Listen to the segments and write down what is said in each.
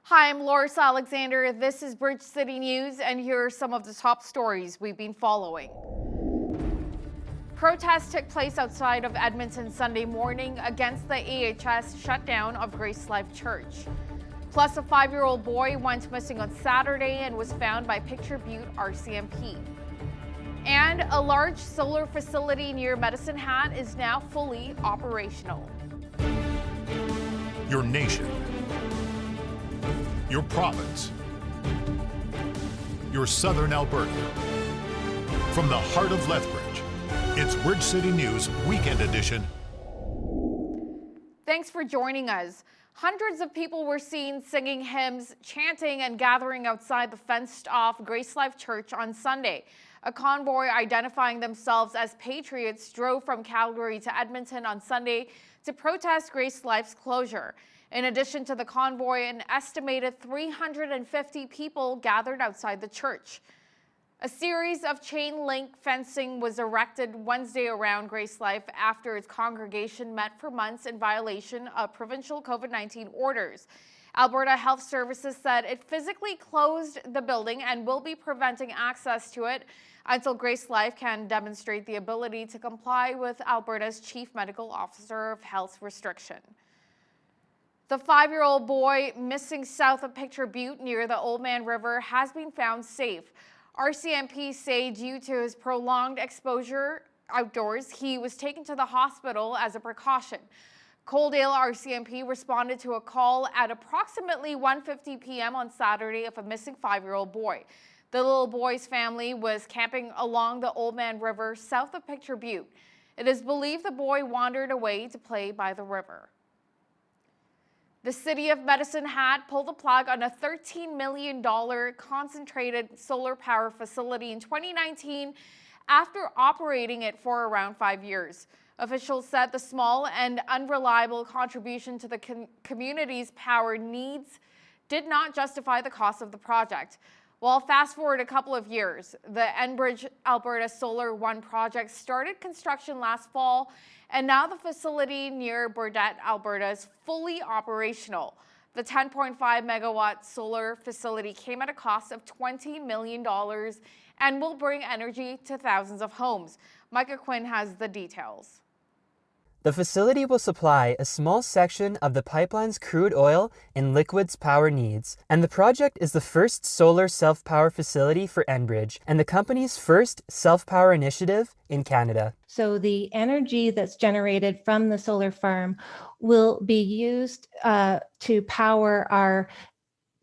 Hi, I'm LAURICE Alexander. This is Bridge City News, and here are some of the top stories we've been following. Protests took place outside of Edmonton Sunday morning against the AHS shutdown of Grace Life Church. Plus, a 5-year-old boy went missing on Saturday and was found by Picture Butte RCMP. And a large solar facility near Medicine Hat is now fully operational. Your nation, your province, your southern Alberta. From the heart of Lethbridge, it's Bridge City News Weekend Edition. Thanks for joining us. Hundreds of people were seen singing hymns, chanting, and gathering outside the fenced-off Grace Life Church on Sunday. A convoy identifying themselves as Patriots drove from Calgary to Edmonton on Sunday to protest Grace Life's closure. In addition to the convoy, an estimated 350 people gathered outside the church. A series of chain-link fencing was erected Wednesday around Grace Life after its congregation met for months in violation of provincial COVID-19 orders. Alberta Health Services said it physically closed the building and will be preventing access to it until Grace Life can demonstrate the ability to comply with Alberta's Chief Medical Officer of Health restriction. The 5-year-old boy missing south of Picture Butte near the Oldman River has been found safe. RCMP say due to his prolonged exposure outdoors, he was taken to the hospital as a precaution. Coaldale RCMP responded to a call at approximately 1:50 p.m. on Saturday of a missing 5-year-old boy. The little boy's family was camping along the Oldman River south of Picture Butte. It is believed the boy wandered away to play by the river. The city of Medicine Hat pulled the plug on a $13 million concentrated solar power facility in 2019 after operating it for around 5 years. Officials said the small and unreliable contribution to the community's power needs did not justify the cost of the project. Well, fast forward a couple of years, the Enbridge Alberta Solar One project started construction last fall, and now the facility near Burdett, Alberta is fully operational. The 10.5 megawatt solar facility came at a cost of $20 million and will bring energy to thousands of homes. Micah Quinn has the details. The facility will supply a small section of the pipeline's crude oil and liquids power needs, and the project is the first solar self-power facility for Enbridge and the company's first self-power initiative in Canada. So the energy that's generated from the solar farm will be used to power our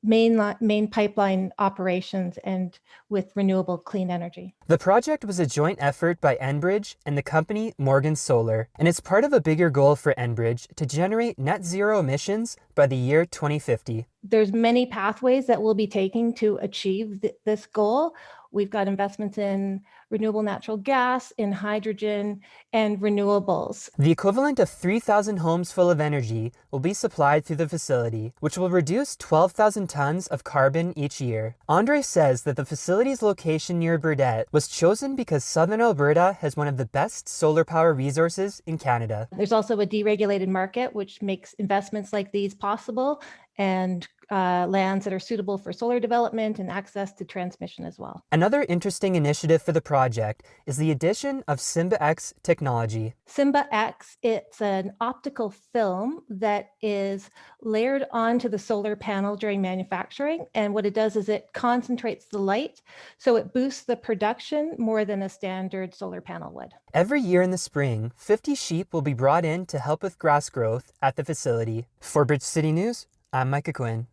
main pipeline operations and with renewable clean energy. The project was a joint effort by Enbridge and the company Morgan Solar, and it's part of a bigger goal for Enbridge to generate net zero emissions by the year 2050. There's many pathways that we'll be taking to achieve this goal. We've got investments in renewable natural gas, in hydrogen, and renewables. The equivalent of 3,000 homes full of energy will be supplied through the facility, which will reduce 12,000 tons of carbon each year. Andre says that the facility's location near Burdett was chosen because southern Alberta has one of the best solar power resources in Canada. There's also a deregulated market, which makes investments like these possible, and lands that are suitable for solar development and access to transmission as well. Another interesting initiative for the project is the addition of Simba-X technology. Simba-X, it's an optical film that is layered onto the solar panel during manufacturing, and what it does is it concentrates the light, so it boosts the production more than a standard solar panel would. Every year in the spring, 50 sheep will be brought in to help with grass growth at the facility. For Bridge City News, I'm Micah Quinn.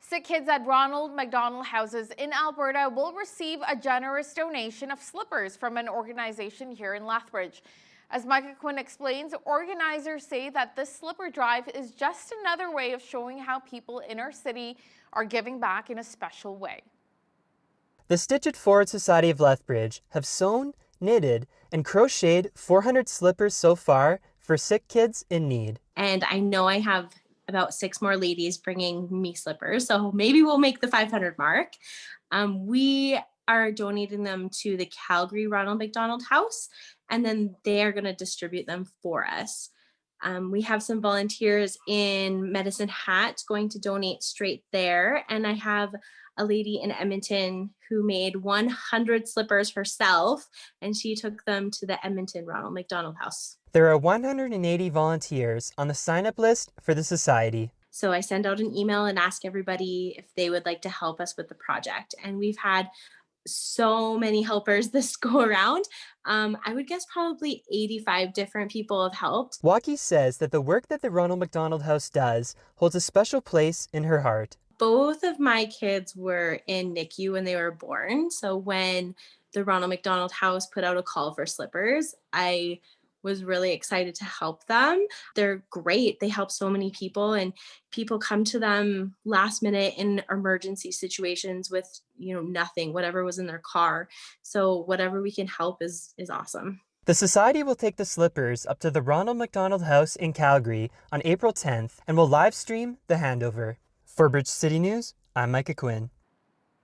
Sick kids at Ronald McDonald Houses in Alberta will receive a generous donation of slippers from an organization here in Lethbridge. As Micah Quinn explains, organizers say that this slipper drive is just another way of showing how people in our city are giving back in a special way. The Stitch It Forward Society of Lethbridge have sewn, knitted, and crocheted 400 slippers so far for sick kids in need. And I know I have about 6 more ladies bringing me slippers, so maybe we'll make the 500 mark. We are donating them to the Calgary Ronald McDonald House, and then they are going to distribute them for us. We have some volunteers in Medicine Hat going to donate straight there. And I have a lady in Edmonton who made 100 slippers herself, and she took them to the Edmonton Ronald McDonald House. There are 180 volunteers on the sign-up list for the society. So I send out an email and ask everybody if they would like to help us with the project. And we've had so many helpers this go around. I would guess probably 85 different people have helped. WALKEY says that the work that the Ronald McDonald House does holds a special place in her heart. Both of my kids were in NICU when they were born. So when the Ronald McDonald House put out a call for slippers, I was really excited to help them. They're great. They help so many people, and people come to them last minute in emergency situations with, nothing, whatever was in their car. So whatever we can help is awesome. The society will take the slippers up to the Ronald McDonald House in Calgary on April 10th and will live stream the handover. For Bridge City News, I'm Micah Quinn.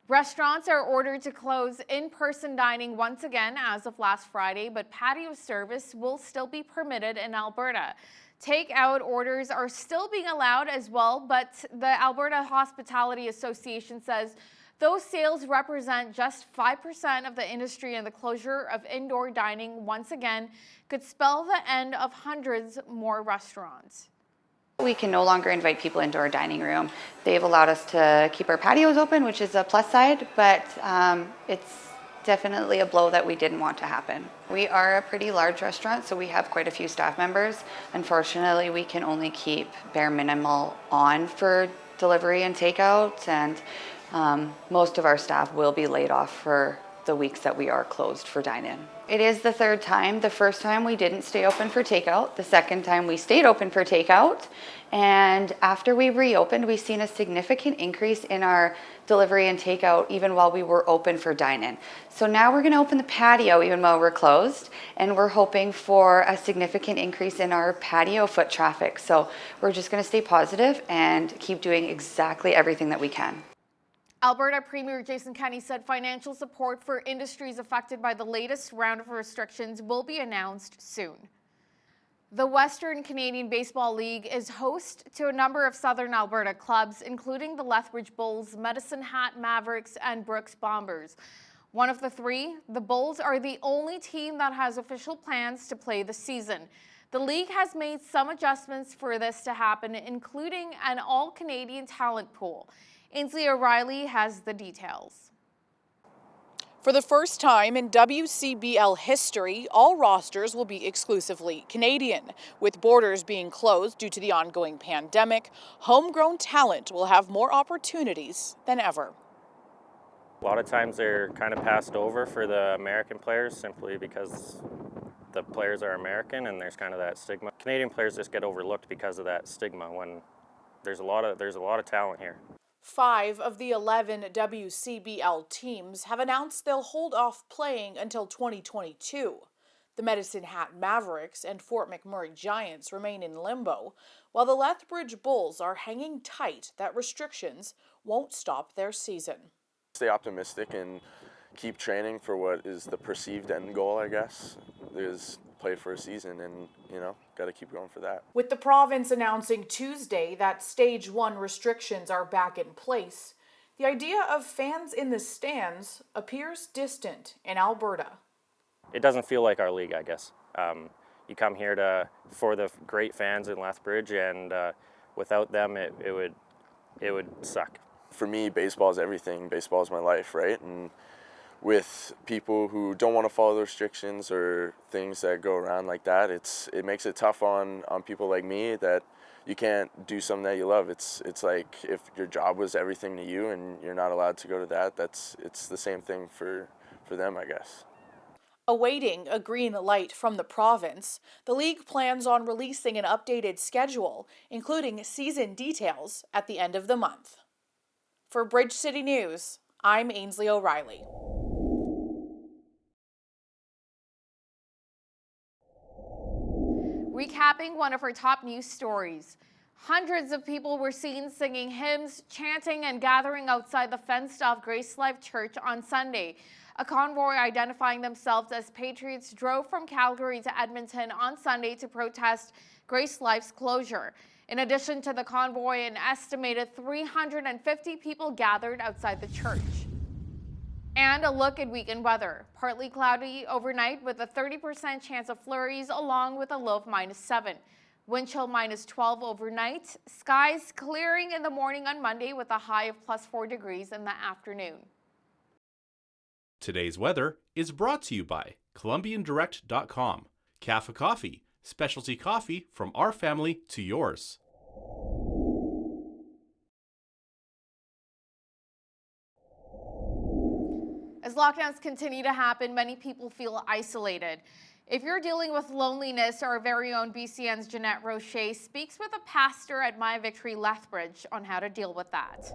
Restaurants are ordered to close in-person dining once again as of last Friday, but patio service will still be permitted in Alberta. Takeout orders are still being allowed as well, but the Alberta Hospitality Association says those sales represent just 5% of the industry, and the closure of indoor dining once again could spell the end of hundreds more restaurants. We can no longer invite people into our dining room. They've allowed us to keep our patios open, which is a plus side, but it's definitely a blow that we didn't want to happen. We are a pretty large restaurant, so we have quite a few staff members. Unfortunately, we can only keep bare minimal on for delivery and takeout, and most of our staff will be laid off for the weeks that we are closed for dine-in. It is the third time. The first time we didn't stay open for takeout. The second time we stayed open for takeout. And after we reopened, we've seen a significant increase in our delivery and takeout even while we were open for dine-in. So now we're going to open the patio even while we're closed, and we're hoping for a significant increase in our patio foot traffic. So we're just going to stay positive and keep doing exactly everything that we can. Alberta Premier Jason Kenney said financial support for industries affected by the latest round of restrictions will be announced soon. The Western Canadian Baseball League is host to a number of Southern Alberta clubs, including the Lethbridge Bulls, Medicine Hat Mavericks, and Brooks Bombers. One of the three, the Bulls, are the only team that has official plans to play the season. The league has made some adjustments for this to happen, including an all-Canadian talent pool. Ainsley O'Reilly has the details. For the first time in WCBL history, all rosters will be exclusively Canadian. With borders being closed due to the ongoing pandemic, homegrown talent will have more opportunities than ever. A lot of times they're kind of passed over for the American players simply because the players are American and there's kind of that stigma. Canadian players just get overlooked because of that stigma when there's a lot of talent here. 5 of the 11 WCBL teams have announced they'll hold off playing until 2022. The Medicine Hat Mavericks and Fort McMurray Giants remain in limbo, while the Lethbridge Bulls are hanging tight that restrictions won't stop their season. Stay optimistic and keep training for what is the perceived end goal, I guess, is play for a season and, got to keep going for that. With the province announcing Tuesday that Stage 1 restrictions are back in place, the idea of fans in the stands appears distant in Alberta. It doesn't feel like our league, I guess. You come here for the great fans in Lethbridge, and without them, it would suck. For me, baseball is everything. Baseball is my life, right? And with people who don't want to follow the restrictions or things that go around like that, it makes it tough on people like me that you can't do something that you love. It's like if your job was everything to you and you're not allowed to go to that, it's the same thing for them, I guess. Awaiting a green light from the province, the league plans on releasing an updated schedule, including season details at the end of the month. For Bridge City News, I'm Ainsley O'Reilly. Recapping one of our top news stories. Hundreds of people were seen singing hymns, chanting, and gathering outside the fenced-off Grace Life Church on Sunday. A convoy identifying themselves as Patriots drove from Calgary to Edmonton on Sunday to protest Grace Life's closure. In addition to the convoy, an estimated 350 people gathered outside the church. And a look at weekend weather. Partly cloudy overnight with a 30% chance of flurries along with a low of -7. Wind chill -12 overnight. Skies clearing in the morning on Monday with a high of +4 degrees in the afternoon. Today's weather is brought to you by ColumbianDirect.com. Café Coffee, specialty coffee from our family to yours. As lockdowns continue to happen, many people feel isolated. If you're dealing with loneliness, our very own BCN's Jeanette Roche speaks with a pastor at My Victory Lethbridge on how to deal with that.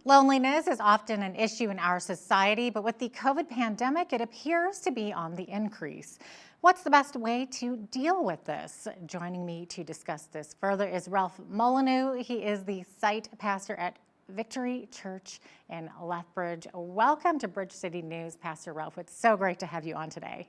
Loneliness is often an issue in our society, but with the COVID pandemic, it appears to be on the increase. What's the best way to deal with this? Joining me to discuss this further is Ralph Molyneux. He is the site pastor at Victory Church in Lethbridge. Welcome to Bridge City News, Pastor Ralph. It's so great to have you on today.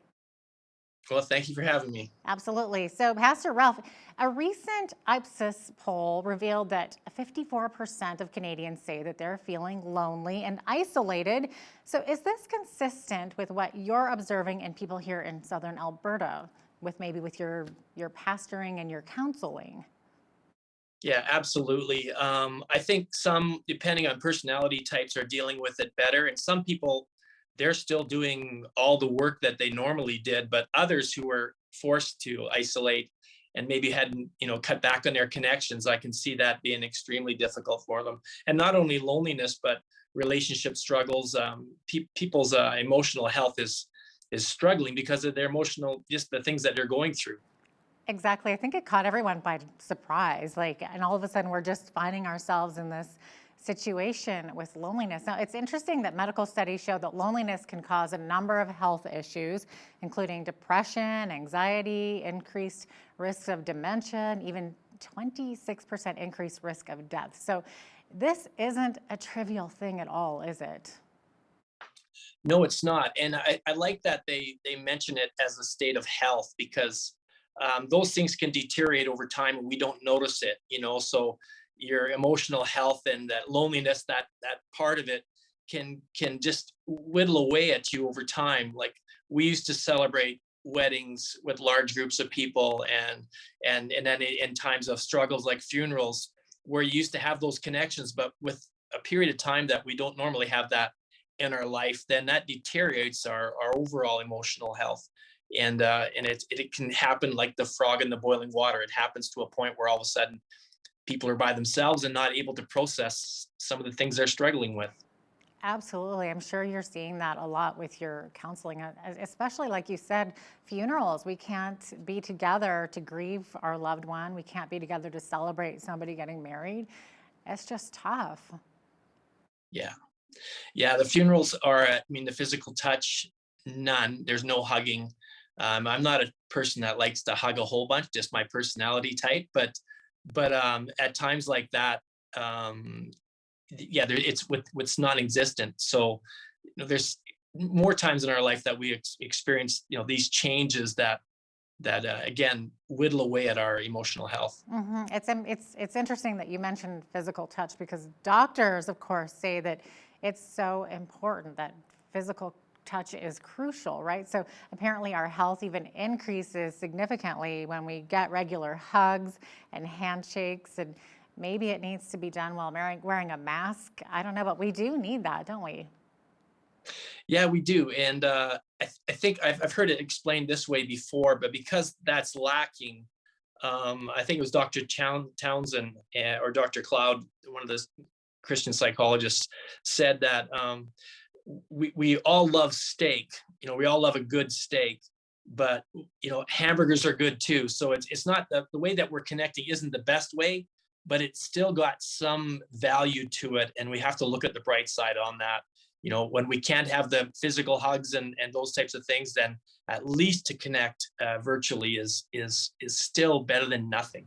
Well, thank you for having me. Absolutely. So, Pastor Ralph, a recent Ipsos poll revealed that 54% of Canadians say that they're feeling lonely and isolated. So is this consistent with what you're observing in people here in Southern Alberta, with your pastoring and your counseling? Yeah, absolutely. I think some, depending on personality types, are dealing with it better. And some people, they're still doing all the work that they normally did, but others who were forced to isolate and maybe hadn't, cut back on their connections, I can see that being extremely difficult for them. And not only loneliness, but relationship struggles. People's emotional health is struggling because of their emotional, just the things that they're going through. Exactly. I think it caught everyone by surprise. And all of a sudden we're just finding ourselves in this situation with loneliness. Now, it's interesting that medical studies show that loneliness can cause a number of health issues, including depression, anxiety, increased risks of dementia, and even 26% increased risk of death. So this isn't a trivial thing at all, is it? No, it's not. And I like that they mention it as a state of health, because those things can deteriorate over time and we don't notice it, so your emotional health and that loneliness, that part of it can just whittle away at you over time. Like, we used to celebrate weddings with large groups of people, and then in times of struggles like funerals, where you used to have those connections, but with a period of time that we don't normally have that in our life, then that deteriorates our overall emotional health. And it can happen like the frog in the boiling water. It happens to a point where all of a sudden people are by themselves and not able to process some of the things they're struggling with. Absolutely. I'm sure you're seeing that a lot with your counseling, especially like you said, funerals. We can't be together to grieve our loved one. We can't be together to celebrate somebody getting married. It's just tough. Yeah. The funerals are, the physical touch, none. There's no hugging. I'm not a person that likes to hug a whole bunch, just my personality type. But at times like that, it's non-existent. So there's more times in our life that we experience these changes that again whittle away at our emotional health. Mm-hmm. It's interesting that you mentioned physical touch, because doctors, of course, say that it's so important, that physical touch is crucial, right? So apparently our health even increases significantly when we get regular hugs and handshakes, and maybe it needs to be done while wearing a mask. I don't know, but we do need that, don't we? Yeah, we do. And I think I've heard it explained this way before, but because that's lacking, I think it was Dr. Townsend or Dr. Cloud, one of the Christian psychologists, said that we all love steak. We all love a good steak, but hamburgers are good too. So it's not the way that we're connecting isn't the best way, but it's still got some value to it, and we have to look at the bright side on that. When we can't have the physical hugs and those types of things, then at least to connect virtually is still better than nothing.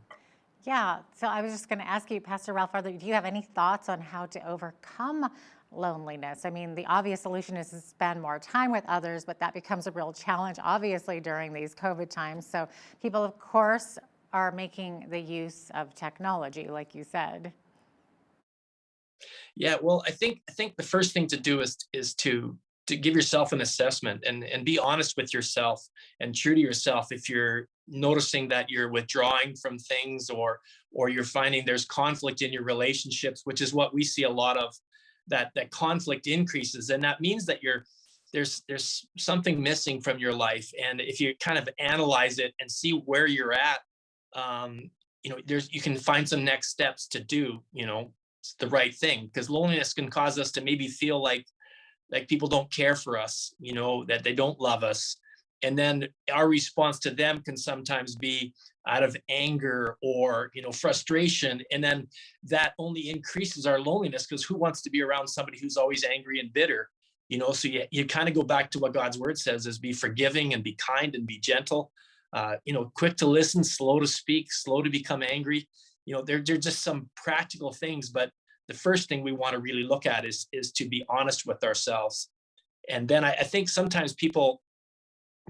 Yeah. So I was just going to ask you, Pastor Ralph, do you have any thoughts on how to overcome loneliness? I mean, the obvious solution is to spend more time with others, but that becomes a real challenge, obviously, during these COVID times. So people, of course, are making the use of technology, like you said. Yeah, well, I think the first thing to do is to give yourself an assessment and be honest with yourself and true to yourself. If you're noticing that you're withdrawing from things, or you're finding there's conflict in your relationships, which is what we see a lot of, that conflict increases, and that means that there's something missing from your life. And if you kind of analyze it and see where you're at, you can find some next steps to do, it's the right thing, because loneliness can cause us to maybe feel like people don't care for us, that they don't love us. And then our response to them can sometimes be out of anger or, frustration. And then that only increases our loneliness, because who wants to be around somebody who's always angry and bitter? So you kind of go back to what God's word says, is be forgiving and be kind and be gentle, quick to listen, slow to speak, slow to become angry. They're just some practical things, but the first thing we want to really look at is to be honest with ourselves. And then I think sometimes people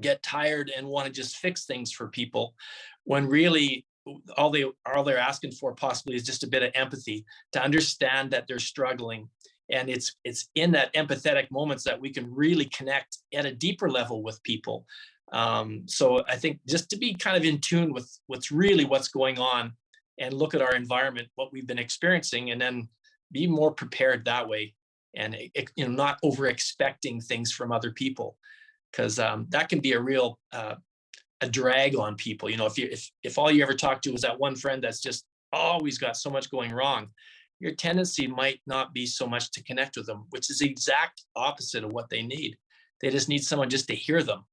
get tired and want to just fix things for people, when really all they're asking for possibly is just a bit of empathy, to understand that they're struggling. And it's in that empathetic moments that we can really connect at a deeper level with people. So I think just to be kind of in tune with what's going on, and look at our environment, what we've been experiencing, and then be more prepared that way, and not over expecting things from other people, because that can be a real a drag on people. If all you ever talk to is that one friend that's just always got so much going wrong, your tendency might not be so much to connect with them, which is the exact opposite of what they need. They just need someone just to hear them.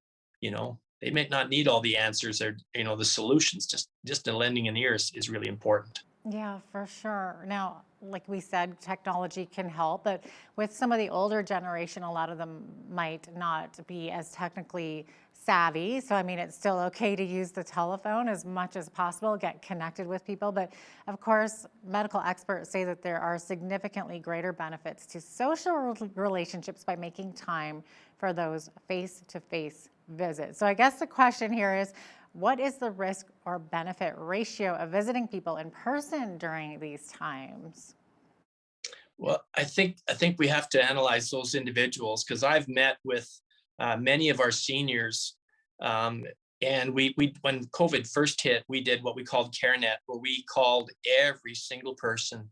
They may not need all the answers or the solutions. Just a lending an ear is really important. Yeah, for sure. Now, like we said, technology can help, but with some of the older generation, a lot of them might not be as technically savvy. So, I mean, it's still okay to use the telephone as much as possible, get connected with people. But of course, medical experts say that there are significantly greater benefits to social relationships by making time for those face-to-face visits. So I guess the question here is, what is the risk or benefit ratio of visiting people in person during these times? Well, I think we have to analyze those individuals, because I've met with many of our seniors, and we when COVID first hit, we did what we called CareNet, where we called every single person,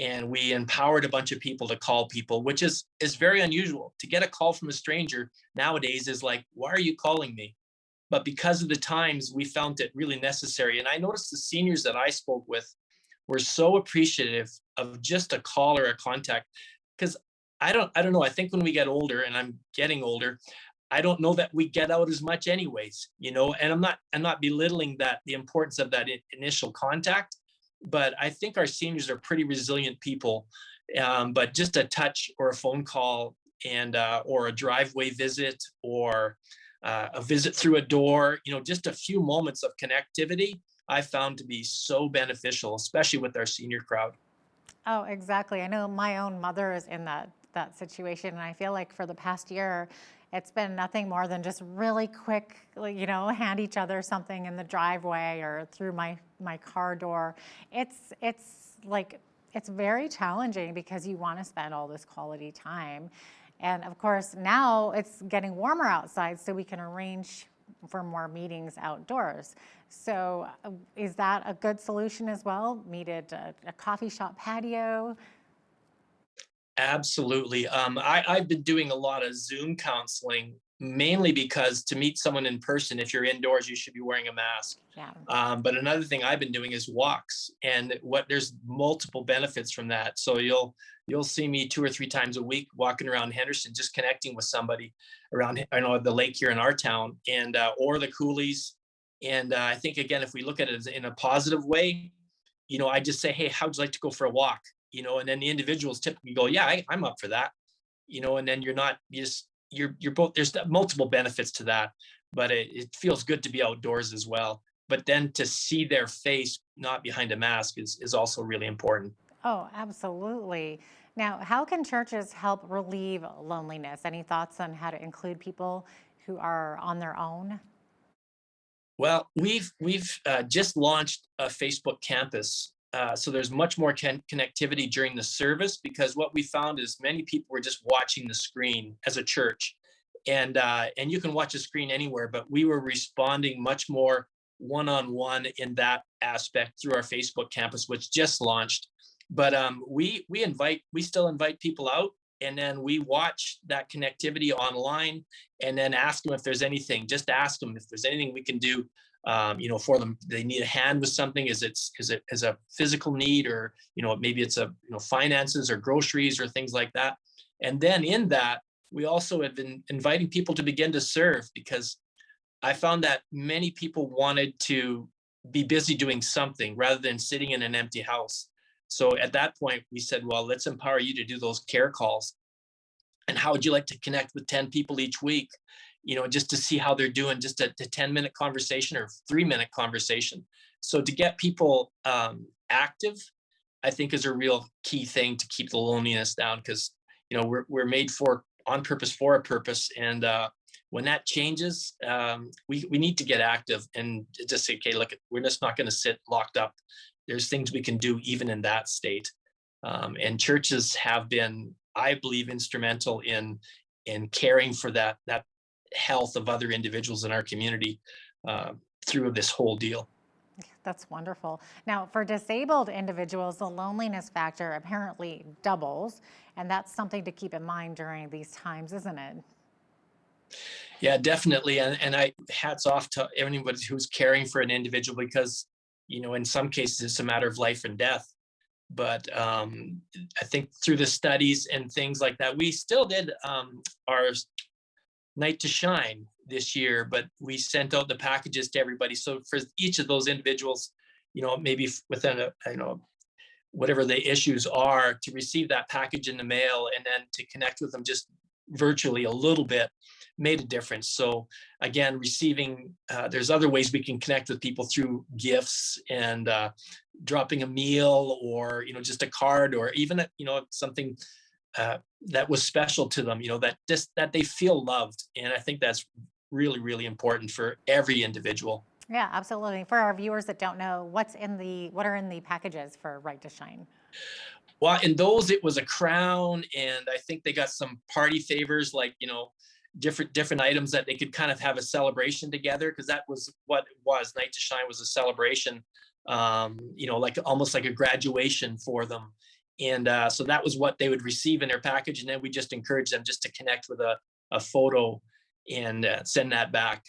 and we empowered a bunch of people to call people, which is very unusual. To get a call from a stranger nowadays is like, why are you calling me? But because of the times, we found it really necessary. And I noticed the seniors that I spoke with were so appreciative of just a call or a contact. Because I don't know. I think when we get older, and I'm getting older, I don't know that we get out as much anyways, and I'm not belittling the importance of that initial contact, but I think our seniors are pretty resilient people. But just a touch or a phone call, and or a driveway visit, or a visit through a door, just a few moments of connectivity, I found to be so beneficial, especially with our senior crowd. Oh, exactly. I know my own mother is in that situation, and I feel like for the past year, it's been nothing more than just really quick, hand each other something in the driveway or through my car door. It's very challenging, because you want to spend all this quality time. And of course, now it's getting warmer outside, so we can arrange for more meetings outdoors. So is that a good solution as well? Meet at a coffee shop patio? Absolutely. I've been doing a lot of Zoom counseling, mainly because to meet someone in person, if you're indoors, you should be wearing a mask. Yeah. But another thing I've been doing is walks, and there's multiple benefits from that. So you'll see me 2 or 3 times a week walking around Henderson, just connecting with somebody around, the lake here in our town, and or the coulees. And I think, again, if we look at it in a positive way, I just say, hey, how'd you like to go for a walk? And then the individuals typically go, yeah, I'm up for that. And then you're both, there's multiple benefits to that, but it feels good to be outdoors as well. But then to see their face, not behind a mask, is also really important. Oh, absolutely. Now, how can churches help relieve loneliness? Any thoughts on how to include people who are on their own? Well, we've just launched a Facebook campus, so there's much more connectivity during the service because what we found is many people were just watching the screen as a church, and you can watch a screen anywhere, but we were responding much more one-on-one in that aspect through our Facebook campus, which just launched. But we still invite people out, and then we watch that connectivity online and then ask them if there's anything. Just ask them if there's anything we can do, for them. They need a hand with something. Is it a physical need, or maybe it's finances or groceries or things like that. And then in that, we also have been inviting people to begin to serve because I found that many people wanted to be busy doing something rather than sitting in an empty house. So at that point, we said, well, let's empower you to do those care calls. And how would you like to connect with 10 people each week, just to see how they're doing, just a 10-minute conversation or 3-minute conversation. So to get people active, I think is a real key thing to keep the loneliness down because, we're made on purpose for a purpose. And when that changes, we need to get active and just say, okay, look, we're just not going to sit locked up. There's things we can do even in that state. And churches have been, I believe, instrumental in caring for that health of other individuals in our community through this whole deal. That's wonderful. Now, for disabled individuals, the loneliness factor apparently doubles, and that's something to keep in mind during these times, isn't it? Yeah, definitely. And I hats off to anybody who's caring for an individual because, in some cases it's a matter of life and death. But I think through the studies and things like that, we still did our Night to Shine this year, but we sent out the packages to everybody. So for each of those individuals, maybe within whatever the issues are, to receive that package in the mail and then to connect with them just virtually a little bit made a difference. So again, receiving, there's other ways we can connect with people through gifts and dropping a meal or, just a card or even, something that was special to them, that they feel loved. And I think that's really, really important for every individual. Yeah, absolutely. For our viewers that don't know, what are in the packages for Right to Shine? Well, in those, it was a crown, and I think they got some party favors, like, different items that they could kind of have a celebration together, because that was what it was. Night to Shine was a celebration, like almost like a graduation for them. And so that was what they would receive in their package. And then we just encourage them just to connect with a photo and send that back,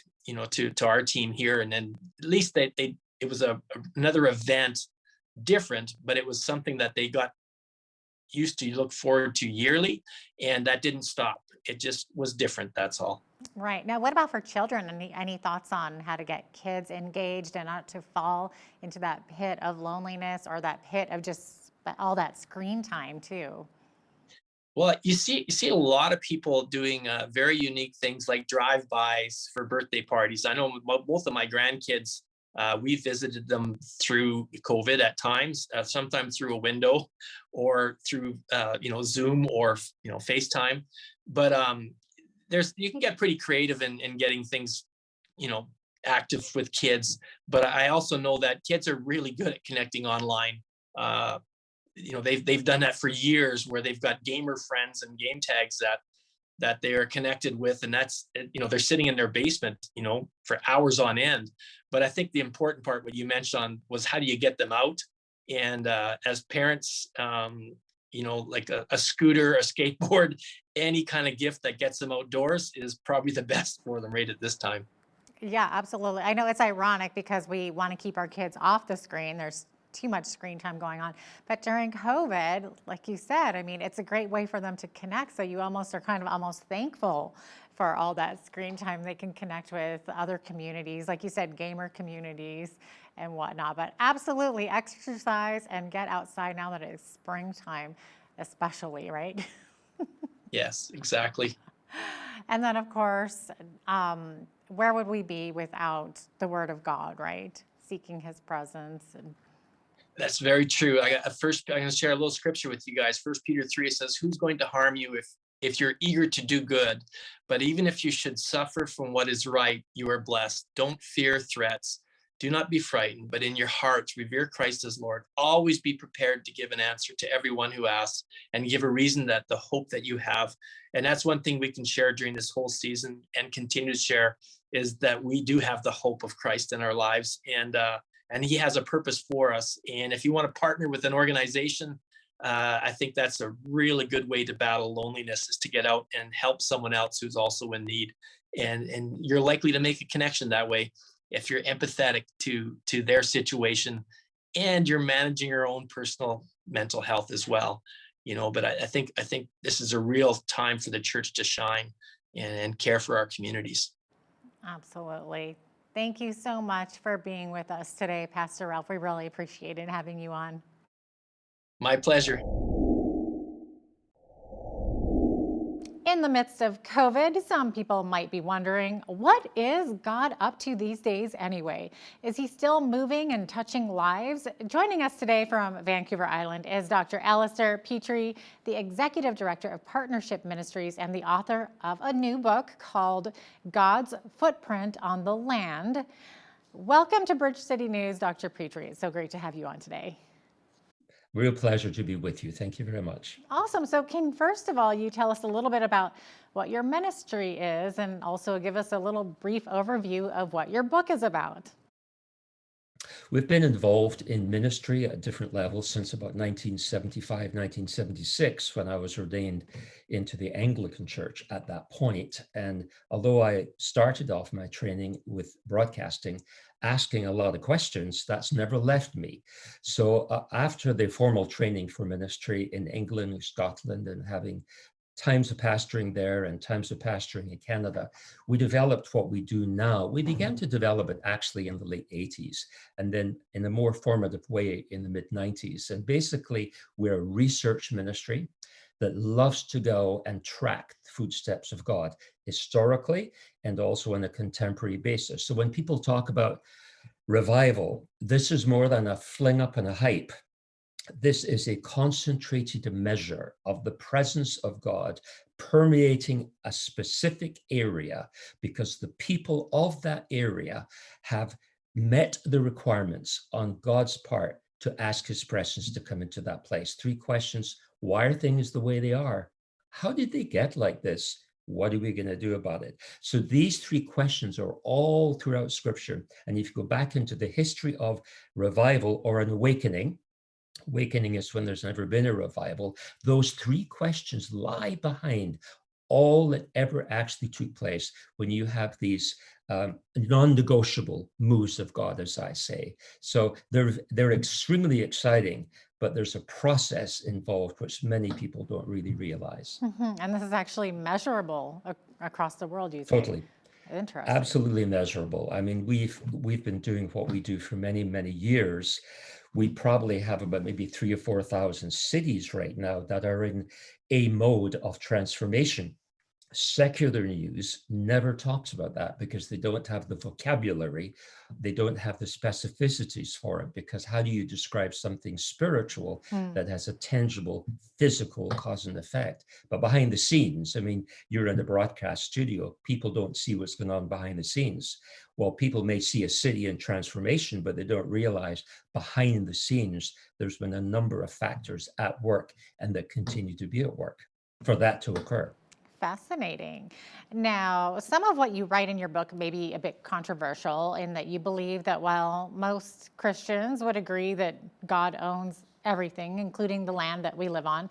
to our team here. And then at least it was another event, different, but it was something that they got used to look forward to yearly, and that didn't stop. It just was different, that's all. Right. Now, what about for children? Any thoughts on how to get kids engaged and not to fall into that pit of loneliness or that pit of just all that screen time too? Well, you see a lot of people doing very unique things like drive-bys for birthday parties. I know both of my grandkids, we visited them through COVID at times, sometimes through a window or through, Zoom or, FaceTime. But you can get pretty creative in getting things, active with kids. But I also know that kids are really good at connecting online. They've done that for years, where they've got gamer friends and game tags that they are connected with, and that's, they're sitting in their basement, for hours on end. But I think the important part, what you mentioned, was how do you get them out? And as parents, like a scooter, a skateboard, any kind of gift that gets them outdoors is probably the best for them right at this time. Yeah, absolutely. I know it's ironic because we want to keep our kids off the screen. There's too much screen time going on. But during COVID, like you said, it's a great way for them to connect. So you almost are kind of almost thankful for all that screen time. They can connect with other communities, like you said, gamer communities and whatnot. But absolutely exercise and get outside now that it's springtime, especially, right? Yes, exactly. And then, of course, where would we be without the Word of God, right? Seeking His presence. That's very true. I'm going to share a little scripture with you guys. 1 Peter 3, it says, who's going to harm you if you're eager to do good? But even if you should suffer from what is right, you are blessed. Don't fear threats. Do not be frightened, but in your hearts, revere Christ as Lord. Always be prepared to give an answer to everyone who asks, and give a reason that the hope that you have. And that's one thing we can share during this whole season and continue to share, is that we do have the hope of Christ in our lives. And he has a purpose for us. And if you want to partner with an organization, I think that's a really good way to battle loneliness, is to get out and help someone else who's also in need. And you're likely to make a connection that way if you're empathetic to their situation, and you're managing your own personal mental health as well. But I think this is a real time for the church to shine and care for our communities. Absolutely. Thank you so much for being with us today, Pastor Ralph. We really appreciated having you on. My pleasure. In the midst of COVID, some people might be wondering, what is God up to these days anyway? Is he still moving and touching lives? Joining us today from Vancouver Island is Dr. ALISTAIR PETRIE, the Executive Director of Partnership Ministries and the author of a new book called God's Footprint on the Land. Welcome to Bridge City News, Dr. PETRIE. It's so great to have you on today. Real pleasure to be with you. Thank you very much. Awesome. So can, first of all, you tell us a little bit about what your ministry is, and also give us a little brief overview of what your book is about. We've been involved in ministry at different levels since about 1975, 1976, when I was ordained into the Anglican Church at that point. And although I started off my training with broadcasting, asking a lot of questions, that's never left me. So after the formal training for ministry in England and Scotland, and having times of pastoring there and times of pastoring in Canada, we developed what we do now. We began to develop it actually in the late 80s, and then in a more formative way in the mid 90s. And basically, we're a research ministry that loves to go and track the footsteps of God historically and also on a contemporary basis. So when people talk about revival, this is more than a fling up and a hype. This is a concentrated measure of the presence of God permeating a specific area, because the people of that area have met the requirements on God's part to ask his presence to come into that place. 3 questions. Why are things the way they are? How did they get like this? What are we going to do about it? So these 3 questions are all throughout Scripture. And if you go back into the history of revival or an awakening is when there's never been a revival, those 3 questions lie behind all that ever actually took place when you have these non-negotiable moves of God, as I say. So they're extremely exciting, but there's a process involved which many people don't really realize. Mm-hmm. And this is actually measurable across the world, you say? Totally. Interesting. Absolutely measurable. I mean, we've been doing what we do for many, many years. We probably have about maybe 3,000 or 4,000 cities right now that are in a mode of transformation. Secular news never talks about that because they don't have the vocabulary, they don't have the specificities for it, because how do you describe something spiritual that has a tangible physical cause and effect? But behind the scenes, I mean, you're in a broadcast studio, people don't see what's going on behind the scenes. Well, people may see a city in transformation, but they don't realize behind the scenes, there's been a number of factors at work and that continue to be at work for that to occur. Fascinating. Now, some of what you write in your book may be a bit controversial in that you believe that while most Christians would agree that God owns everything, including the land that we live on,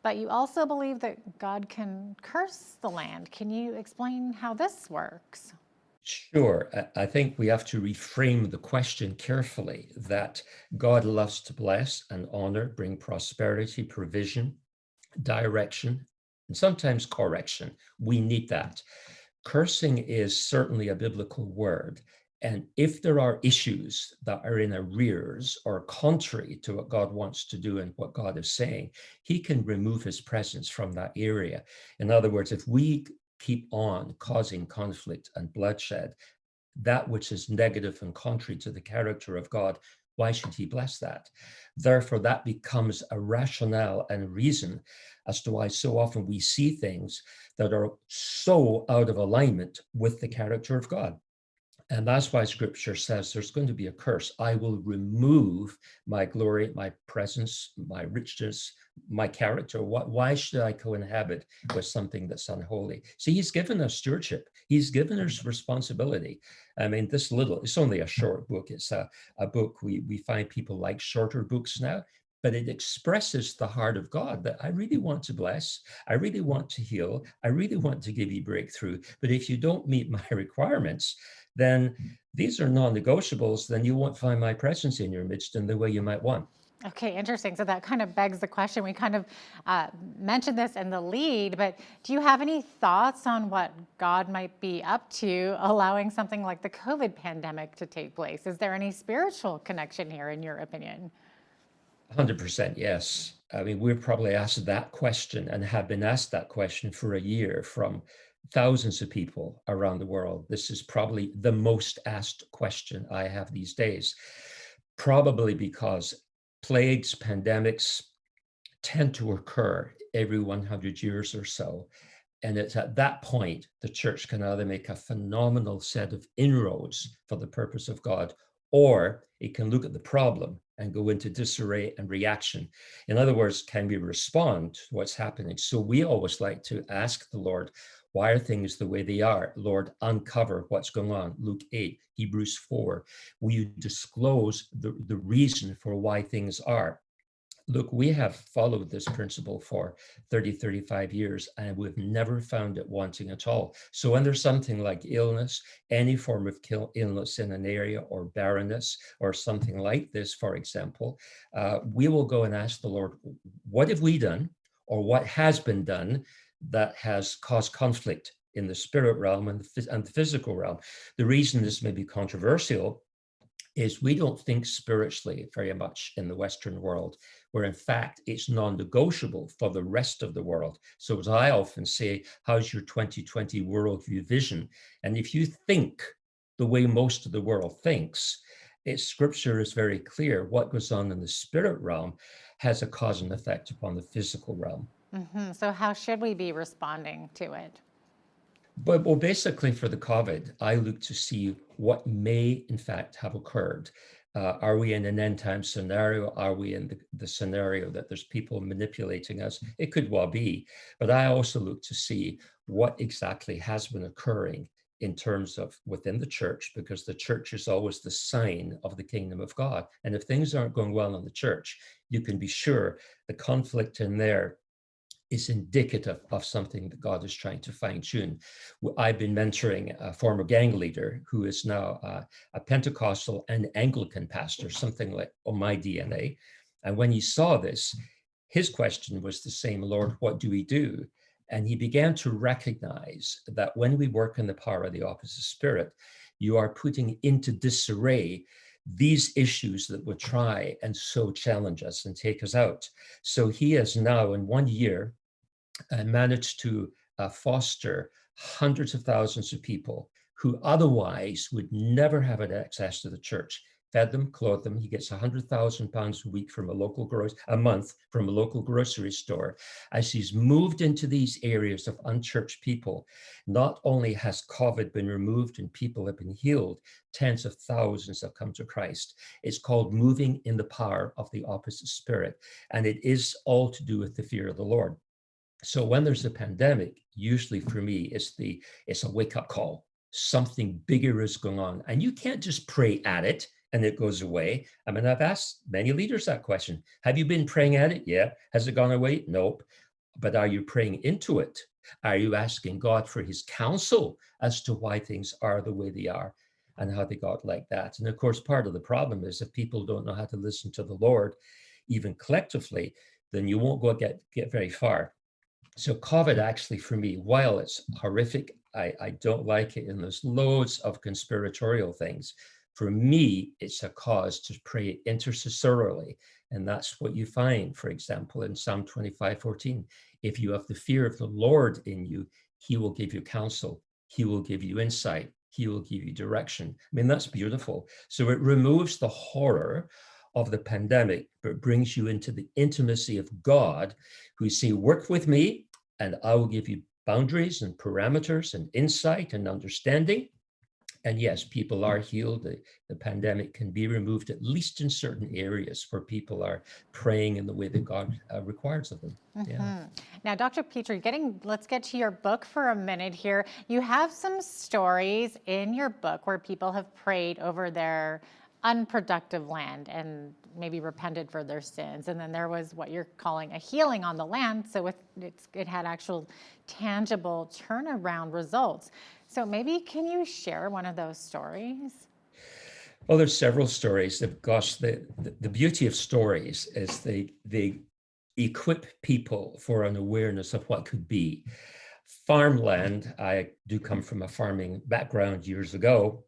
but you also believe that God can curse the land. Can you explain how this works? Sure. I think we have to reframe the question carefully, that God loves to bless and honor, bring prosperity, provision, direction, and sometimes correction. We need that. Cursing is certainly a biblical word. And if there are issues that are in arrears or contrary to what God wants to do and what God is saying, he can remove his presence from that area. In other words, if we keep on causing conflict and bloodshed, that which is negative and contrary to the character of God, Why should he bless that? Therefore, that becomes a rationale and reason as to why so often we see things that are so out of alignment with the character of God. And that's why scripture says there's going to be a curse. I will remove my glory, my presence, my richness, my character. Why should I co-inhabit with something that's unholy? See, he's given us stewardship. He's given us responsibility. I mean, it's only a short book. It's a book we find people like shorter books now, but it expresses the heart of God that I really want to bless. I really want to heal. I really want to give you breakthrough. But if you don't meet my requirements, then these are non-negotiables, then you won't find my presence in your midst in the way you might want. Okay, interesting. So that kind of begs the question. We kind of mentioned this in the lead, but do you have any thoughts on what God might be up to allowing something like the COVID pandemic to take place? Is there any spiritual connection here, in your opinion? 100% yes. I mean, we're probably asked that question and have been asked that question for a year from thousands of people around the world. This is probably the most asked question I have these days, probably because plagues, pandemics tend to occur every 100 years or so. And it's at that point, the church can either make a phenomenal set of inroads for the purpose of God, or it can look at the problem and go into disarray and reaction. In other words, can we respond to what's happening? So we always like to ask the Lord, why are things the way they are? Lord, uncover what's going on. Luke 8, Hebrews 4. Will you disclose the reason for why things are? Look, we have followed this principle for 30, 35 years, and we've never found it wanting at all. So when there's something like illness, any form of illness in an area, or barrenness, or something like this, for example, we will go and ask the Lord, what have we done, or what has been done that has caused conflict in the spirit realm and the physical realm? The reason this may be controversial is we don't think spiritually very much in the Western world, where in fact it's non-negotiable for the rest of the world. So as I often say, how's your 2020 worldview vision? And if you think the way most of the world thinks, scripture is very clear. What goes on in the spirit realm has a cause and effect upon the physical realm. Mm-hmm. So how should we be responding to it? But well, basically for the COVID, I look to see what may in fact have occurred. Are we in an end time scenario? Are we in the scenario that there's people manipulating us? It could well be, but I also look to see what exactly has been occurring in terms of within the church, because the church is always the sign of the kingdom of God. And if things aren't going well in the church, you can be sure the conflict in there is indicative of something that God is trying to fine tune. I've been mentoring a former gang leader who is now a Pentecostal and Anglican pastor, something like on my DNA. And when he saw this, his question was the same, Lord, what do we do? And he began to recognize that when we work in the power of the opposite spirit, you are putting into disarray these issues that would try and so challenge us and take us out. So he has now in 1 year managed to foster hundreds of thousands of people who otherwise would never have had access to the church. Fed them, clothed them. He gets £100,000 a week from a month from a local grocery store. As he's moved into these areas of unchurched people, not only has COVID been removed and people have been healed, tens of thousands have come to Christ. It's called moving in the power of the opposite spirit. And it is all to do with the fear of the Lord. So when there's a pandemic, usually for me, it's a wake-up call. Something bigger is going on. And you can't just pray at it and it goes away. I mean, I've asked many leaders that question. Have you been praying at it? Yeah. Has it gone away? Nope. But are you praying into it? Are you asking God for his counsel as to why things are the way they are and how they got like that? And of course, part of the problem is if people don't know how to listen to the Lord, even collectively, then you won't get very far. So COVID actually for me, while it's horrific, I don't like it, and there's loads of conspiratorial things. For me, it's a cause to pray intercessorily. And that's what you find, for example, in Psalm 25:14. If you have the fear of the Lord in you, he will give you counsel. He will give you insight. He will give you direction. I mean, that's beautiful. So it removes the horror of the pandemic, but brings you into the intimacy of God, who say, work with me and I will give you boundaries and parameters and insight and understanding. And yes, people are healed. The pandemic can be removed, at least in certain areas where people are praying in the way that God requires of them. Yeah. Now, Dr. Petrie, let's get to your book for a minute here. You have some stories in your book where people have prayed over their unproductive land and maybe repented for their sins. And then there was what you're calling a healing on the land. So it had actual tangible turnaround results. So maybe can you share one of those stories? Well, there's several stories. Gosh, the beauty of stories is they equip people for an awareness of what could be. Farmland, I do come from a farming background years ago.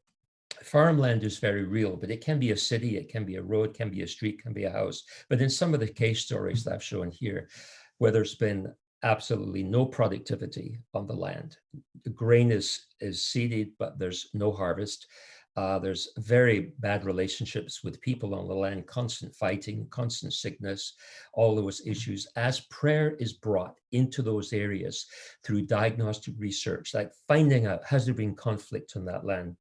Farmland is very real, but it can be a city, it can be a road, can be a street, can be a house. But in some of the case stories that I've shown here, where there's been absolutely no productivity on the land, the grain is seeded, but there's no harvest. There's very bad relationships with people on the land, constant fighting, constant sickness, all those issues. As prayer is brought into those areas through diagnostic research, like finding out, has there been conflict on that land?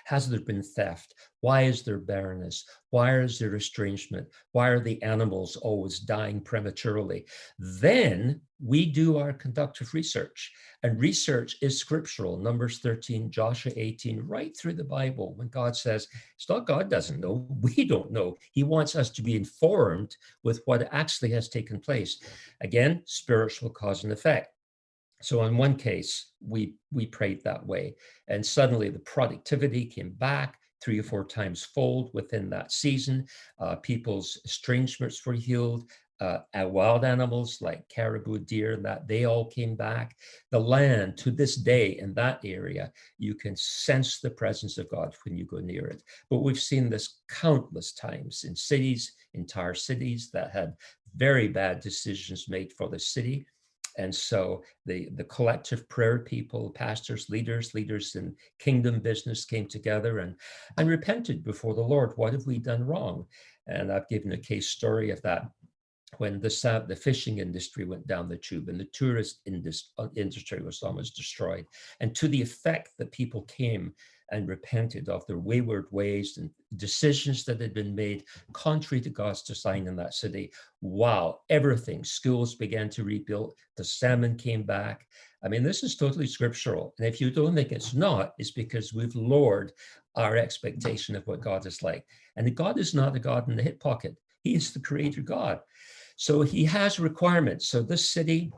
Has there been theft? Why is there barrenness? Why is there estrangement? Why are the animals always dying prematurely? Then we do our conductive research, and research is scriptural. Numbers 13, Joshua 18, right through the Bible, when God says, it's not God doesn't know, we don't know. He wants us to be informed with what actually has taken place. Again, spiritual cause and effect. So in one case, we prayed that way, and suddenly the productivity came back 3 or 4 times fold within that season. People's estrangements were healed. Wild animals like caribou, deer, that they all came back. The land, to this day in that area, you can sense the presence of God when you go near it. But we've seen this countless times in cities, entire cities that had very bad decisions made for the city. And so the collective prayer people, pastors, leaders in kingdom business came together and repented before the Lord. What have we done wrong? And I've given a case story of that when the fishing industry went down the tube and the tourist industry was almost destroyed. And to the effect that people came and repented of their wayward ways and decisions that had been made contrary to God's design in that city. Wow, everything. Schools began to rebuild. The salmon came back. I mean, this is totally scriptural. And if you don't think it's not, it's because we've lowered our expectation of what God is like. And God is not a God in the hip pocket. He is the creator God. So he has requirements. So this city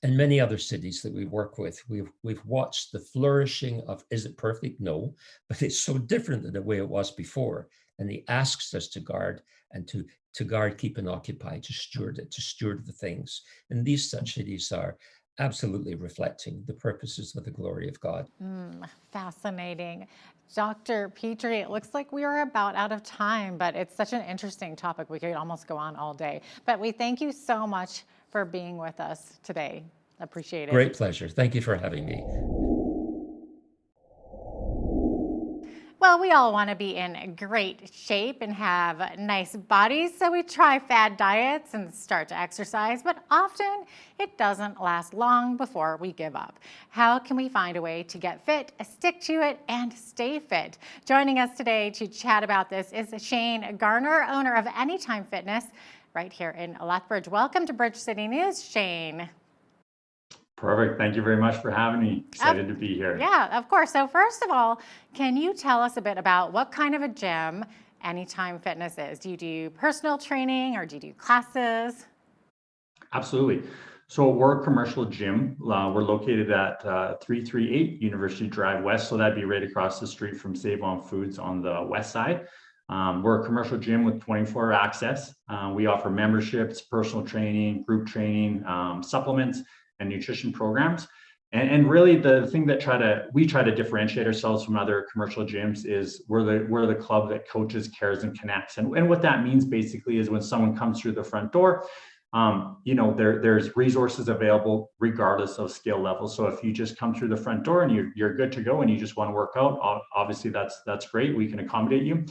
and many other cities that we work with, we've watched the flourishing of, is it perfect? No, but it's so different than the way it was before. And he asks us to guard and to guard, keep and occupy, to steward it, to steward the things. And these such cities are absolutely reflecting the purposes of the glory of God. Fascinating. Dr. Petrie, it looks like we are about out of time, but it's such an interesting topic. We could almost go on all day. But we thank you so much for being with us today. Appreciate it. Great pleasure. Thank you for having me. Well, we all want to be in great shape and have nice bodies, so we try fad diets and start to exercise, but often it doesn't last long before we give up. How can we find a way to get fit, stick to it, and stay fit? Joining us today to chat about this is Shane Garner, owner of Anytime Fitness, right here in Lethbridge. Welcome to Bridge City News, Shane. Perfect. Thank you very much for having me. Excited to be here. Yeah, of course. So first of all, can you tell us a bit about what kind of a gym Anytime Fitness is? Do you do personal training or do you do classes? Absolutely. So we're a commercial gym. We're located at 338 University Drive West. So that'd be right across the street from Save On Foods on the west side. We're a commercial gym with 24-hour access. We offer memberships, personal training, group training, supplements, and nutrition programs. And really the thing that we try to differentiate ourselves from other commercial gyms is we're the club that coaches, cares, and connects. And what that means basically is when someone comes through the front door, there's resources available regardless of skill level. So if you just come through the front door and you're good to go and you just want to work out, obviously that's great. We can accommodate you.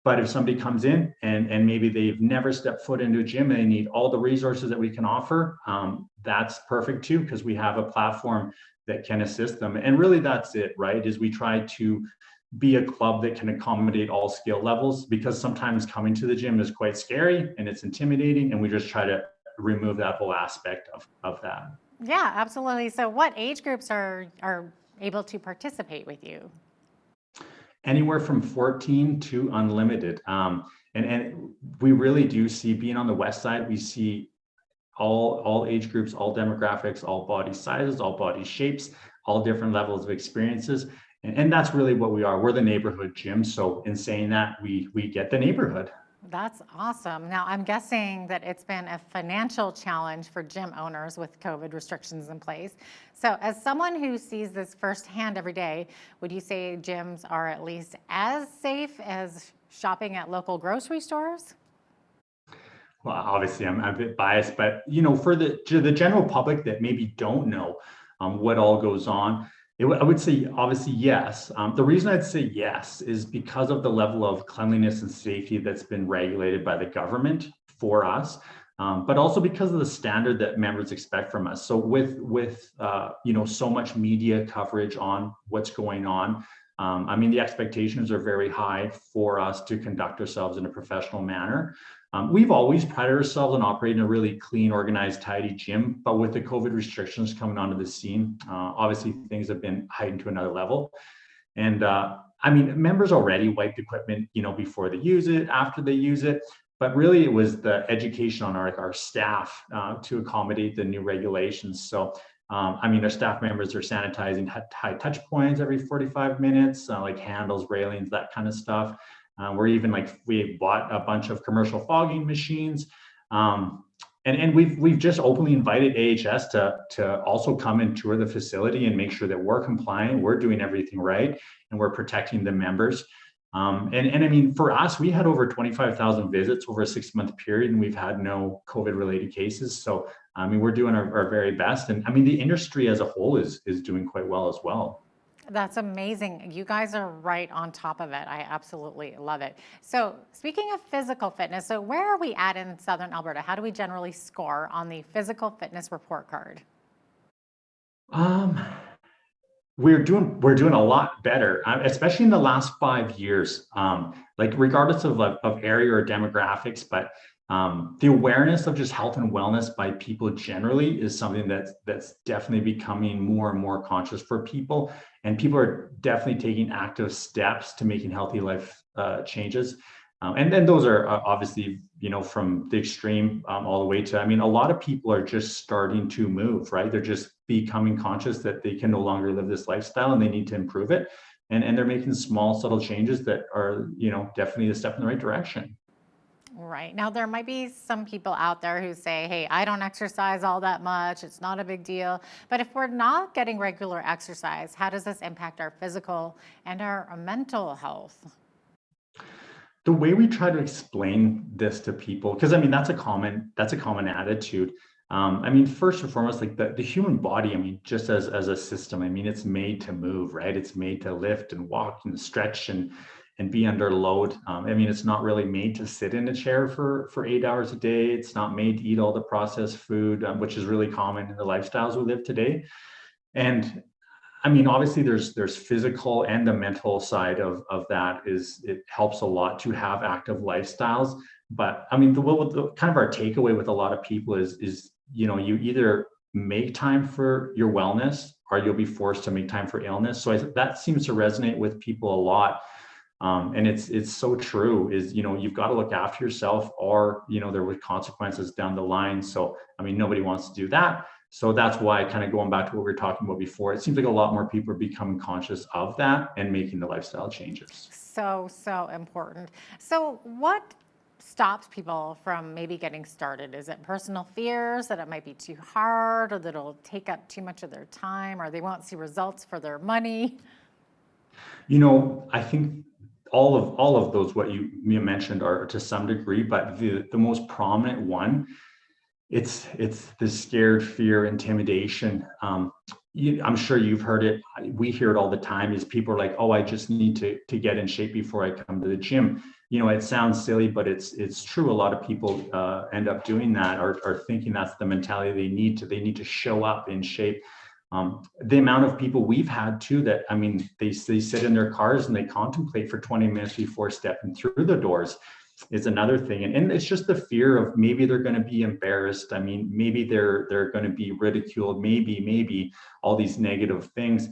But if somebody comes in and maybe they've never stepped foot into a gym and they need all the resources that we can offer, that's perfect too, because we have a platform that can assist them. And really that's it, right? Is we try to be a club that can accommodate all skill levels, because sometimes coming to the gym is quite scary and it's intimidating, and we just try to remove that whole aspect of that. Yeah, absolutely. So what age groups are able to participate with you? Anywhere from 14 to unlimited. And we really do see, being on the west side, we see all age groups, all demographics, all body sizes, all body shapes, all different levels of experiences. And that's really what we are. We're the neighborhood gym. So in saying that, we get the neighborhood. That's awesome. Now, I'm guessing that it's been a financial challenge for gym owners with COVID restrictions in place. So as someone who sees this firsthand every day, would you say gyms are at least as safe as shopping at local grocery stores? Well, obviously I'm a bit biased, but for the general public that maybe don't know what all goes on, I would say obviously yes. The reason I'd say yes is because of the level of cleanliness and safety that's been regulated by the government for us, but also because of the standard that members expect from us. So with so much media coverage on what's going on, I mean, the expectations are very high for us to conduct ourselves in a professional manner. We've always prided ourselves on operating a really clean, organized, tidy gym, but with the COVID restrictions coming onto the scene, obviously things have been heightened to another level. And I mean, members already wipe equipment, before they use it, after they use it, but really it was the education on our staff to accommodate the new regulations. So, I mean, our staff members are sanitizing high touch points every 45 minutes, like handles, railings, that kind of stuff. We're even we bought a bunch of commercial fogging machines, and we've just openly invited AHS to also come and tour the facility and make sure that we're compliant, we're doing everything right, and we're protecting the members. And I mean, for us, we had over 25,000 visits over a 6-month period, and we've had no COVID-related cases. So I mean, we're doing our very best, and I mean, the industry as a whole is doing quite well as well. That's amazing. You guys are right on top of it. I absolutely love it. So speaking of physical fitness, so where are we at in Southern Alberta? How do we generally score on the physical fitness report card? We're doing a lot better, especially in the last 5 years. Regardless of area or demographics, but the awareness of just health and wellness by people generally is something that's definitely becoming more and more conscious for people, and people are definitely taking active steps to making healthy life changes. And then those are obviously, from the extreme all the way to, I mean, a lot of people are just starting to move, right? They're just becoming conscious that they can no longer live this lifestyle and they need to improve it. And they're making small, subtle changes that are, definitely a step in the right direction. Right. Now, there might be some people out there who say, hey, I don't exercise all that much. It's not a big deal. But if we're not getting regular exercise, how does this impact our physical and our mental health? The way we try to explain this to people, because I mean, that's a common attitude. I mean, first and foremost, like the human body, I mean, just as a system, I mean, it's made to move, right? It's made to lift and walk and stretch and be under load. I mean, it's not really made to sit in a chair for 8 hours a day. It's not made to eat all the processed food, which is really common in the lifestyles we live today. And I mean, obviously there's physical and the mental side of that it helps a lot to have active lifestyles. But I mean, the kind of our takeaway with a lot of people is, you either make time for your wellness or you'll be forced to make time for illness. So that seems to resonate with people a lot. And it's so true is, you've got to look after yourself or, there were consequences down the line. So, I mean, nobody wants to do that. So that's why, kind of going back to what we were talking about before, it seems like a lot more people are becoming conscious of that and making the lifestyle changes. So important. So what stops people from maybe getting started? Is it personal fears that it might be too hard, or that it'll take up too much of their time, or they won't see results for their money? I think all of those, what you mentioned, are to some degree, but the most prominent one, it's the scared, fear, intimidation. I'm sure you've heard it. We hear it all the time is people are like, oh, I just need to get in shape before I come to the gym. It sounds silly, but it's true. A lot of people end up doing that or thinking that's the mentality they need to show up in shape. The amount of people we've had too that, I mean, they sit in their cars and they contemplate for 20 minutes before stepping through the doors is another thing. And it's just the fear of maybe they're going to be embarrassed. I mean, maybe they're going to be ridiculed, maybe all these negative things.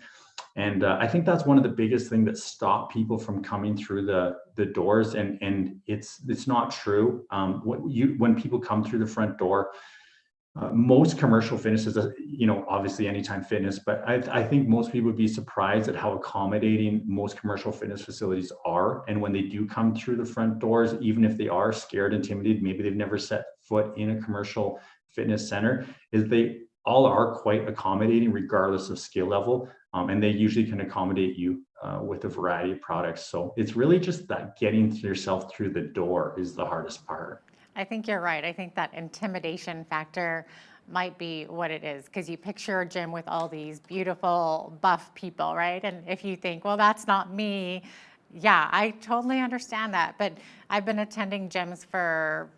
And I think that's one of the biggest things that stop people from coming through the doors. And it's not true. When people come through the front door, most commercial fitnesses, obviously Anytime Fitness, but I think most people would be surprised at how accommodating most commercial fitness facilities are. And when they do come through the front doors, even if they are scared, intimidated, maybe they've never set foot in a commercial fitness center, is they all are quite accommodating regardless of skill level. And they usually can accommodate you with a variety of products. So it's really just that getting yourself through the door is the hardest part. I think you're right. I think that intimidation factor might be what it is, because you picture a gym with all these beautiful buff people, right? And if you think, well, that's not me, yeah, I totally understand that. But I've been attending gyms for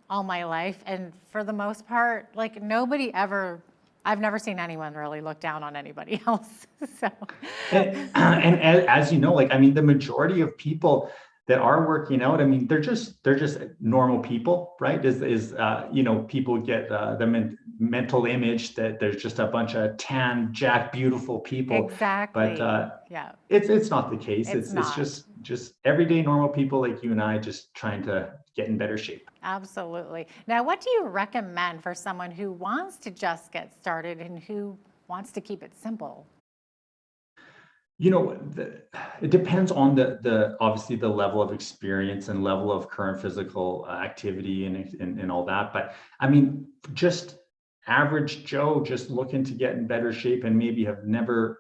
all my life, and for the most part, like I've never seen anyone really look down on anybody else. So, and as you know, like, I mean, the majority of people that are working out, I mean, they're just normal people, right? People get the mental image that there's just a bunch of tan, jacked, beautiful people. Exactly. But yeah, it's not the case. It's just everyday normal people like you and I, just trying to get in better shape. Absolutely. Now, what do you recommend for someone who wants to just get started and who wants to keep it simple? It depends on the obviously the level of experience and level of current physical activity and all that. But I mean, just average Joe, just looking to get in better shape and maybe have never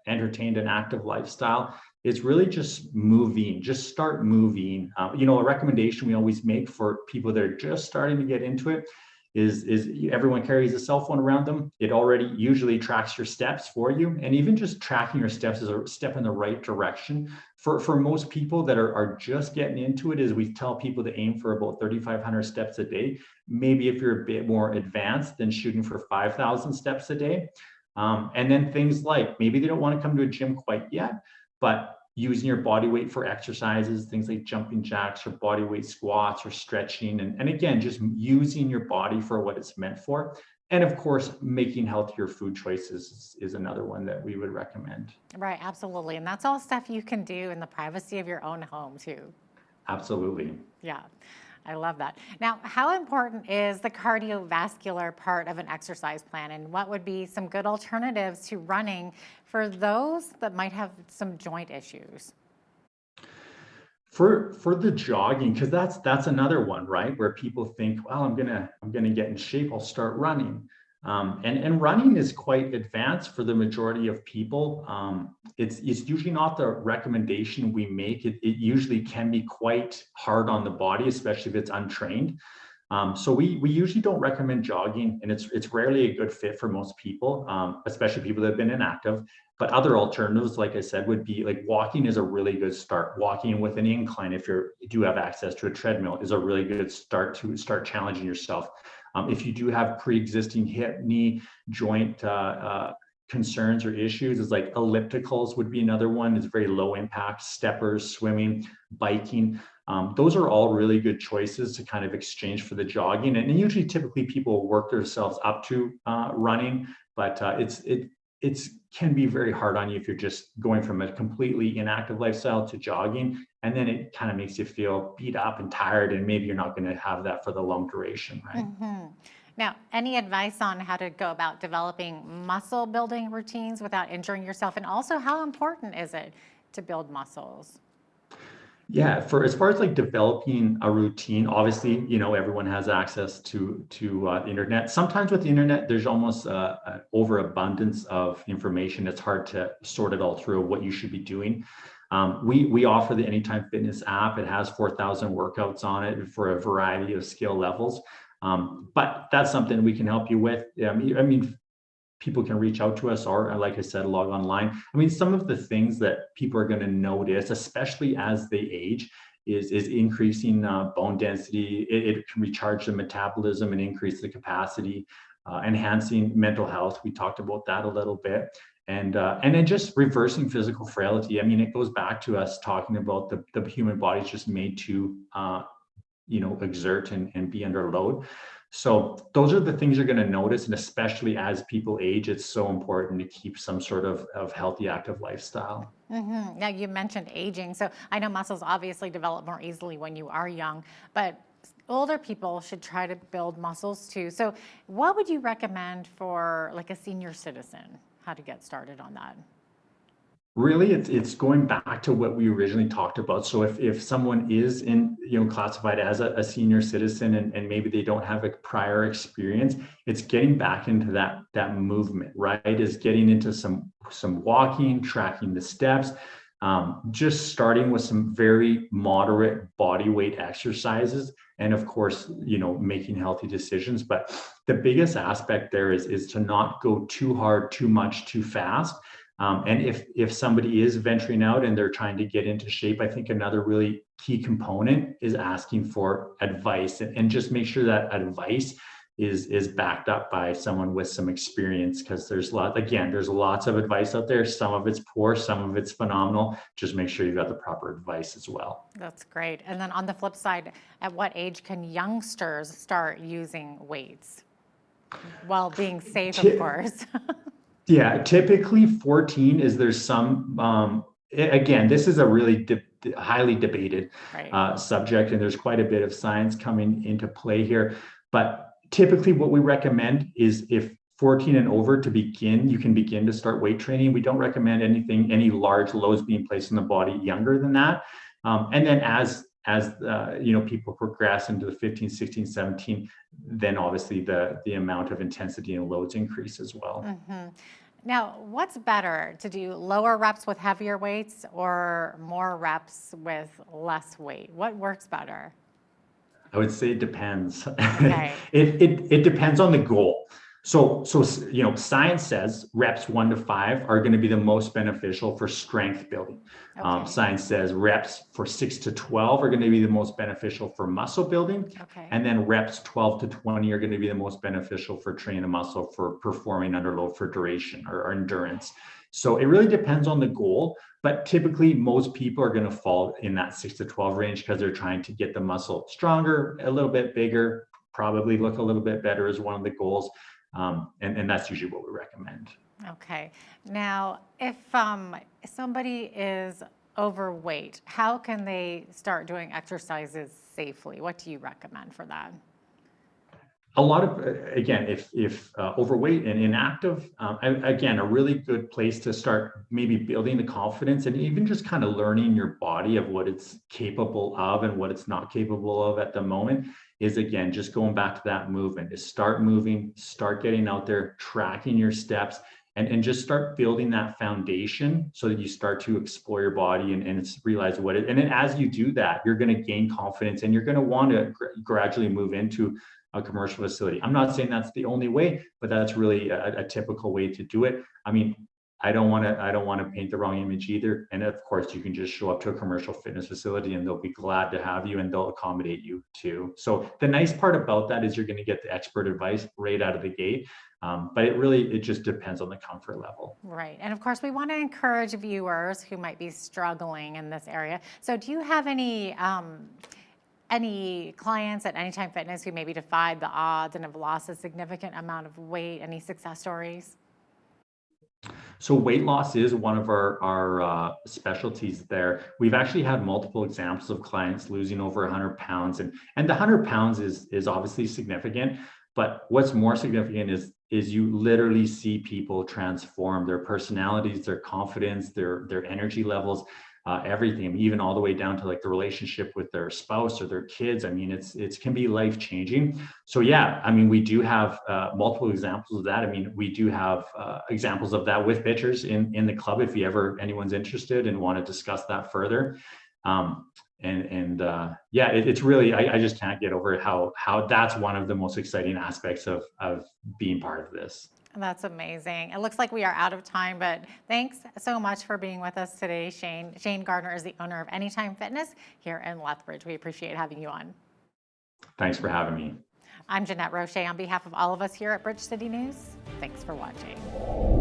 entertained an active lifestyle, it's really just moving. Just start moving. A recommendation we always make for people that are just starting to get into it is everyone carries a cell phone around them. It already usually tracks your steps for you. And even just tracking your steps is a step in the right direction. For most people that are just getting into it, is we tell people to aim for about 3,500 steps a day. Maybe if you're a bit more advanced, then shooting for 5,000 steps a day. And then things like, maybe they don't want to come to a gym quite yet, but using your body weight for exercises, things like jumping jacks or body weight squats or stretching. And again, just using your body for what it's meant for. And of course, making healthier food choices is another one that we would recommend. Right, absolutely. And that's all stuff you can do in the privacy of your own home too. Absolutely. Yeah, I love that. Now, how important is the cardiovascular part of an exercise plan, and what would be some good alternatives to running for those that might have some joint issues? For the jogging, because that's another one, right? Where people think, well, I'm gonna get in shape, I'll start running. And running is quite advanced for the majority of people. It's usually not the recommendation we make. It usually can be quite hard on the body, especially if it's untrained. So we usually don't recommend jogging, and it's rarely a good fit for most people, especially people that have been inactive. But other alternatives, like I said, would be like walking is a really good start. Walking with an incline, if you do have access to a treadmill, is a really good start to start challenging yourself. If you do have pre-existing hip, knee, joint concerns or issues, is like ellipticals would be another one. It's very low impact. Steppers, swimming, biking. Those are all really good choices to kind of exchange for the jogging. And usually, typically, people work themselves up to running, but it can be very hard on you if you're just going from a completely inactive lifestyle to jogging, and then it kind of makes you feel beat up and tired, and maybe you're not going to have that for the long duration, right? Mm-hmm. Now, any advice on how to go about developing muscle building routines without injuring yourself, and also how important is it to build muscles? Yeah, for as far as like developing a routine, obviously, everyone has access to the internet. Sometimes with the internet, there's almost an overabundance of information. It's hard to sort it all through what you should be doing. We offer the Anytime Fitness app. It has 4,000 workouts on it for a variety of skill levels. But that's something we can help you with. I mean, people can reach out to us, or like I said, log online. I mean, some of the things that people are going to notice, especially as they age, is increasing bone density. It can recharge the metabolism and increase the capacity, enhancing mental health. We talked about that a little bit. And then just reversing physical frailty. I mean, it goes back to us talking about the human body is just made to, exert and be under load. So those are the things you're going to notice. And especially as people age, it's so important to keep some sort of healthy, active lifestyle. Mm-hmm. Now, you mentioned aging. So I know muscles obviously develop more easily when you are young, but older people should try to build muscles too. So what would you recommend for like a senior citizen? How to get started on that? Really, it's going back to what we originally talked about. So if someone is classified as a senior citizen and maybe they don't have a prior experience, it's getting back into that movement, right? Is getting into some walking, tracking the steps, just starting with some very moderate body weight exercises, and of course, making healthy decisions. But the biggest aspect there is to not go too hard, too much, too fast. And if somebody is venturing out and they're trying to get into shape, I think another really key component is asking for advice, and just make sure that advice is backed up by someone with some experience, because there's lots of advice out there. Some of it's poor, some of it's phenomenal. Just make sure you've got the proper advice as well. That's great. And then on the flip side, at what age can youngsters start using weights while being safe, of course? Yeah, typically 14 is there's some, again, this is a really highly debated subject, and there's quite a bit of science coming into play here. But typically what we recommend is if 14 and over you can begin to start weight training. We don't recommend any large loads being placed in the body younger than that. And then as people progress into the 15, 16, 17, then obviously the amount of intensity and loads increase as well. Mm-hmm. Now, what's better, to do lower reps with heavier weights or more reps with less weight? What works better? I would say it depends. Okay. It depends on the goal. So science says reps 1 to 5 are going to be the most beneficial for strength building. Okay. Science says reps for 6 to 12 are going to be the most beneficial for muscle building. Okay. And then reps 12 to 20 are going to be the most beneficial for training a muscle for performing under load for duration or endurance. So it really depends on the goal, but typically most people are going to fall in that 6 to 12 range because they're trying to get the muscle stronger, a little bit bigger, probably look a little bit better as one of the goals. And that's usually what we recommend. Okay. Now, if somebody is overweight, how can they start doing exercises safely? What do you recommend for that? A lot of, again, if overweight and inactive, again, a really good place to start maybe building the confidence and even just kind of learning your body of what it's capable of and what it's not capable of at the moment is, again, just going back to that movement, is start moving, start getting out there, tracking your steps, and just start building that foundation so that you start to explore your body and realize what it, and then as you do that, you're going to gain confidence and you're going to want to gradually move into a commercial facility. I'm not saying that's the only way, but that's really a typical way to do it. I mean, I don't want to paint the wrong image either. And of course, you can just show up to a commercial fitness facility and they'll be glad to have you and they'll accommodate you too. So the nice part about that is you're going to get the expert advice right out of the gate. But it just depends on the comfort level. Right. And of course, we want to encourage viewers who might be struggling in this area. So do you have any clients at Anytime Fitness who maybe defied the odds and have lost a significant amount of weight? Any success stories? So weight loss is one of our specialties there. We've actually had multiple examples of clients losing over 100 pounds. And the 100 pounds is obviously significant. But what's more significant is you literally see people transform their personalities, their confidence, their energy levels, everything, even all the way down to like the relationship with their spouse or their kids. I mean, it can be life changing. So yeah, I mean, we do have multiple examples of that. I mean, we do have examples of that with pictures in the club if anyone's interested and want to discuss that further. Yeah, it's really, I just can't get over how that's one of the most exciting aspects of being part of this. That's amazing. It looks like we are out of time, but thanks so much for being with us today, Shane. Shane Gardner is the owner of Anytime Fitness here in Lethbridge. We appreciate having you on. Thanks for having me. I'm Jeanette Roche on behalf of all of us here at Bridge City News. Thanks for watching.